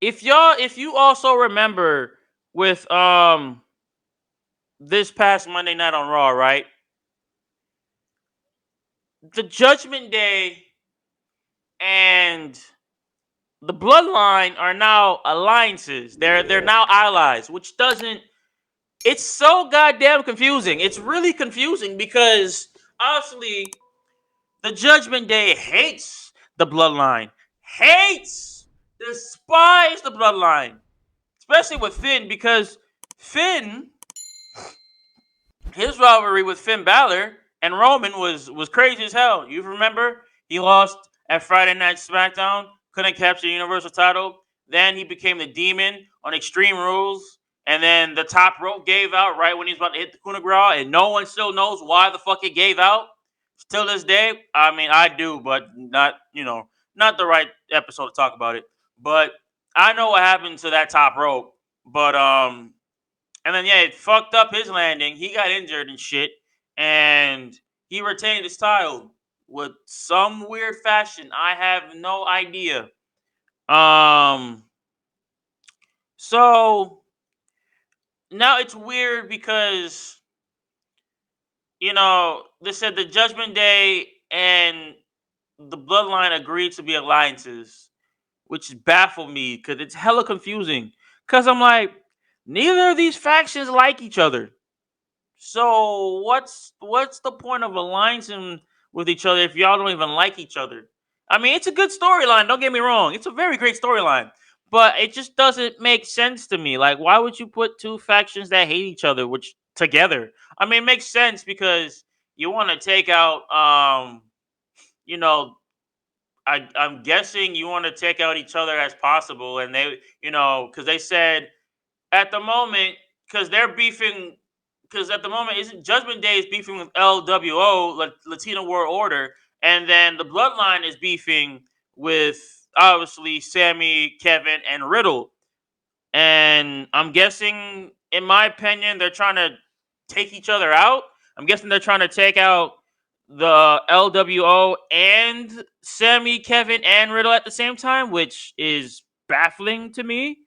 if you also remember with this past Monday night on Raw, right? The Judgment Day and the Bloodline are now alliances. They're now allies, which doesn't. It's so goddamn confusing. It's really confusing because obviously the Judgment Day hates the Bloodline, hates, despise the Bloodline, especially with Finn because Finn, his rivalry with Finn Balor and Roman was crazy as hell. You remember he lost at Friday Night SmackDown, couldn't capture the Universal title. Then he became the Demon on Extreme Rules, and then the top rope gave out right when he was about to hit the coup de grace, and no one still knows why the fuck it gave out. Till this day, I mean, I do, but not not the right episode to talk about it. But I know what happened to that top rope. But and then yeah, it fucked up his landing. He got injured and shit, and he retained his title with some weird fashion. I have no idea. Um, so now it's weird because they said the Judgment Day and the Bloodline agreed to be alliances, which baffled me because it's hella confusing. Because I'm like, neither of these factions like each other. So what's the point of alliancing with each other if y'all don't even like each other? I mean, it's a good storyline. Don't get me wrong; it's a very great storyline, but it just doesn't make sense to me. Like, why would you put two factions that hate each other, which together? I mean, it makes sense because you want to take out, you know, I'm guessing you want to take out each other as possible, and because they said at the moment, because they're beefing, because at the moment isn't Judgment Day is beefing with LWO, Latino World Order, and then the Bloodline is beefing with obviously Sammy, Kevin, and Riddle, and I'm guessing, in my opinion, they're trying to take each other out. I'm guessing they're trying to take out the LWO and Sammy, Kevin, and Riddle at the same time, which is baffling to me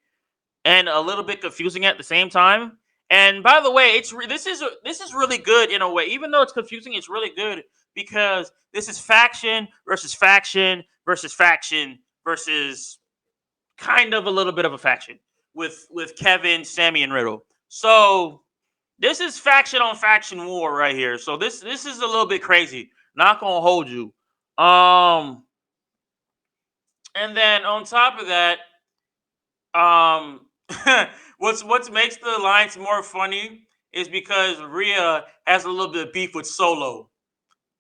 and a little bit confusing at the same time. And by the way, this is really good in a way. Even though it's confusing, it's really good because this is faction versus faction versus faction versus kind of a little bit of a faction with Kevin, Sammy, and Riddle. So this is faction on faction war right here. So this is a little bit crazy. Not gonna hold you. Um, and then on top of that, um, what's makes the alliance more funny is because Rhea has a little bit of beef with Solo.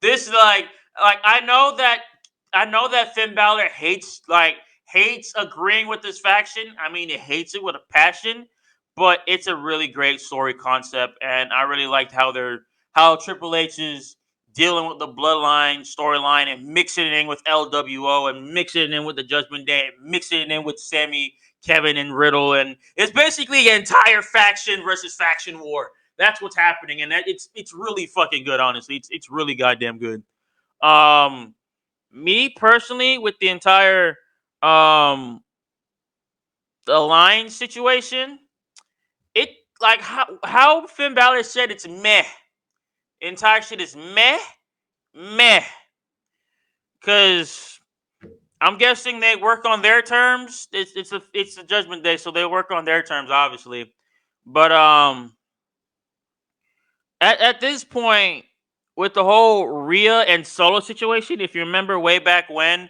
This is like I know that Finn Balor hates agreeing with this faction. I mean, he hates it with a passion, but it's a really great story concept, and I really liked how Triple H is dealing with the Bloodline storyline and mixing it in with LWO and mixing it in with the Judgment Day, and mixing it in with Sammy, Kevin, and Riddle, and it's basically an entire faction versus faction war. That's what's happening, and it's really fucking good. Honestly, it's really goddamn good. Um, Me personally, with the entire um alliance situation, it like how Finn Balor said it's meh. The entire shit is meh, meh. Because I'm guessing they work on their terms. It's a Judgment Day, so they work on their terms, obviously. But at this point, with the whole Rhea and Solo situation, if you remember way back when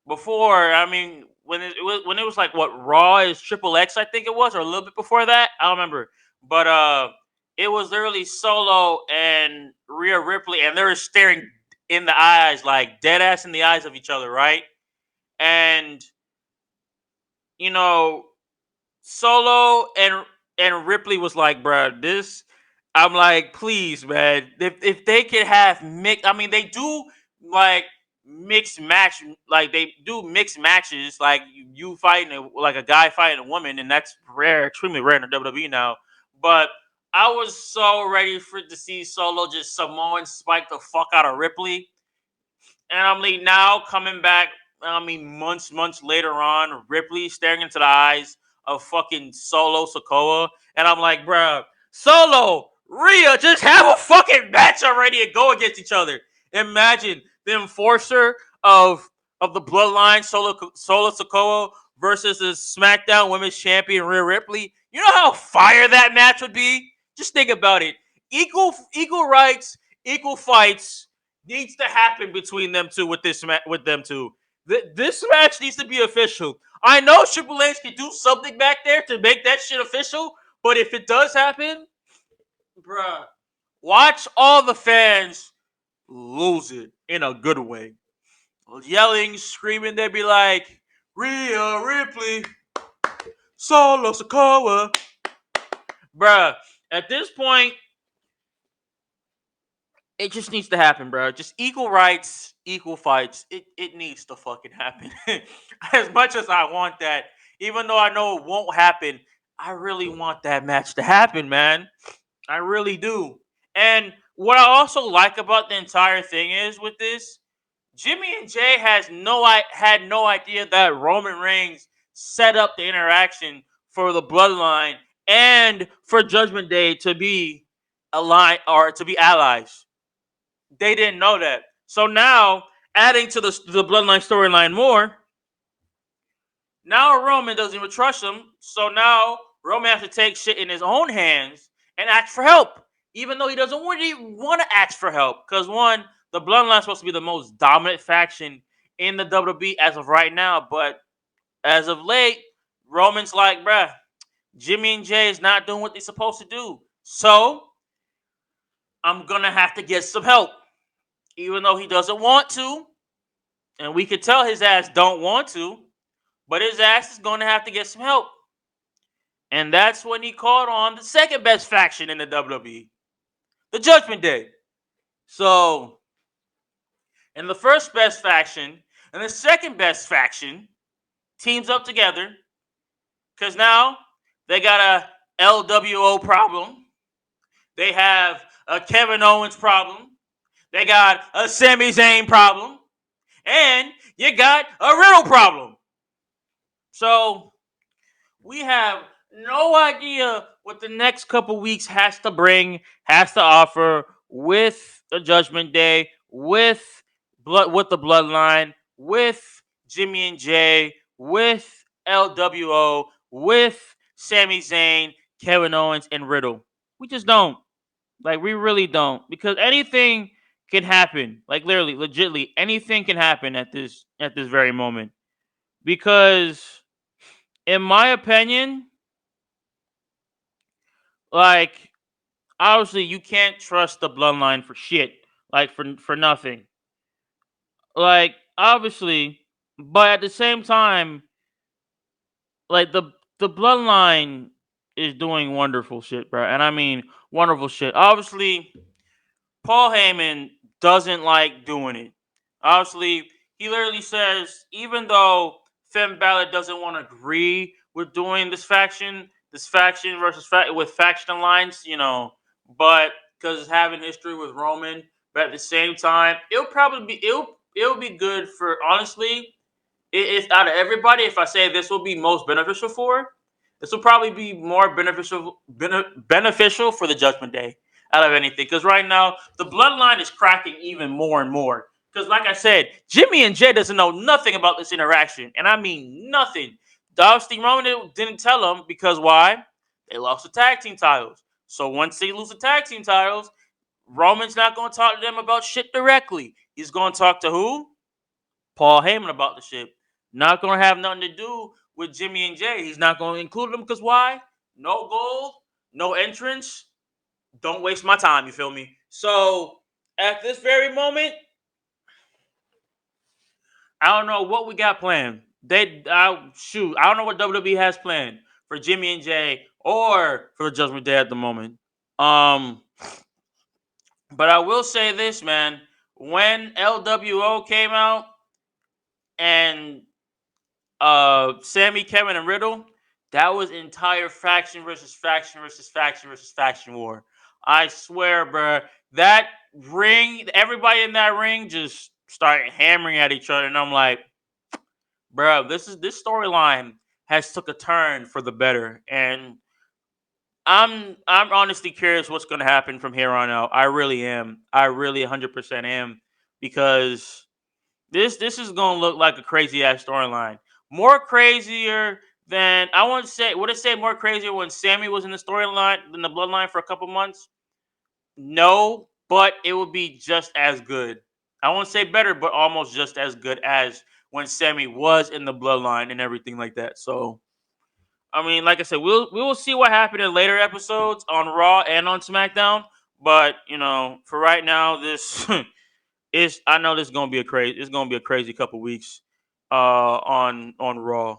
before, I mean when it was like what Raw is Triple X, I think it was, or a little bit before that, I don't remember. But it was literally Solo and Rhea Ripley, and they were staring in the eyes, like dead ass in the eyes of each other, right? And you know, Solo and Ripley was like, bruh, this. I'm like, please, man. If they could have mix, I mean, they do like mixed match, like they do mixed matches, like you fighting like a guy fighting a woman, and that's rare, extremely rare in the WWE now. But I was so ready for to see Solo just Samoan spike the fuck out of Ripley, and I'm like now coming back. months later on, Ripley staring into the eyes of fucking Solo Sokoa, and I'm like, bruh, Solo, Rhea, just have a fucking match already and go against each other. Imagine the enforcer of the Bloodline, Solo Sokoa, versus the SmackDown Women's Champion Rhea Ripley. You know how fire that match would be? Just think about it. Equal rights, equal fights needs to happen between them two with them two. This match needs to be official. I know Triple H can do something back there to make that shit official, but if it does happen, bruh, watch all the fans lose it in a good way. Yelling, screaming, they'd be like, Rhea Ripley, Solo Sokoa. Bruh, at this point, it just needs to happen, bro. Just equal rights, equal fights. It needs to fucking happen. As much as I want that, even though I know it won't happen, I really want that match to happen, man. I really do. And what I also like about the entire thing is with this, Jimmy and Jay had no idea that Roman Reigns set up the interaction for the Bloodline and for Judgment Day to be aligned or to be allies. They didn't know that. So now, adding to the Bloodline storyline more, now Roman doesn't even trust him. So now Roman has to take shit in his own hands and ask for help, even though he doesn't really want to ask for help. Because one, the Bloodline is supposed to be the most dominant faction in the WWE as of right now, but as of late, Roman's like, bruh, Jimmy and Jay is not doing what they're supposed to do. So I'm gonna have to get some help. Even though he doesn't want to, and we could tell his ass don't want to, but his ass is going to have to get some help. And that's when he called on the second best faction in the WWE, the Judgment Day. So, and the first best faction and the second best faction teams up together because now they got a LWO problem. They have a Kevin Owens problem. They got a Sami Zayn problem. And you got a Riddle problem. So we have no idea what the next couple weeks has to bring, has to offer with the Judgment Day, with the Bloodline, with Jimmy and Jay, with LWO, with Sami Zayn, Kevin Owens, and Riddle. We just don't. Like, we really don't. Because anything can happen. Like, literally, legitly, anything can happen at this very moment. Because, in my opinion, like, obviously, you can't trust the Bloodline for shit. Like, for nothing. Like, obviously, but at the same time, like, the Bloodline is doing wonderful shit, bro. And I mean, wonderful shit. Obviously, Paul Heyman doesn't like doing it. Obviously, he literally says, even though Finn Balor doesn't want to agree with doing this faction versus with faction alliance, but because it's having history with Roman, but at the same time, it'll be good for, honestly, if out of everybody, if I say this will be most beneficial for, this will probably be more beneficial for the Judgment Day out of anything. Because right now, the Bloodline is cracking even more and more. Because like I said, Jimmy and Jay doesn't know nothing about this interaction. And I mean nothing. Obviously, Roman didn't tell them because why? They lost the tag team titles. So once they lose the tag team titles, Roman's not going to talk to them about shit directly. He's going to talk to who? Paul Heyman about the shit. Not going to have nothing to do with Jimmy and Jay. He's not going to include them because why? No gold, no entrance. Don't waste my time, you feel me? So, at this very moment, I don't know what we got planned. I don't know what WWE has planned for Jimmy and Jay or for the Judgment Day at the moment. But I will say this, man. When LWO came out and Sammy, Kevin, and Riddle, that was entire faction versus faction versus faction versus faction war. I swear, bro. That ring, everybody in that ring just started hammering at each other, and I'm like, bro. This storyline has took a turn for the better, and I'm honestly curious what's going to happen from here on out. I really am. I really 100% am, because this is going to look like a crazy ass storyline. More crazier than, I want to say, would it say more crazier when Sammy was in the storyline than the Bloodline for a couple months? No, but it would be just as good. I won't say better, but almost just as good as when Sammy was in the Bloodline and everything like that. So I mean, like I said, we will see what happened in later episodes on Raw and on SmackDown. But for right now, this is, I know this is gonna be a crazy. It's gonna be a crazy couple weeks on Raw.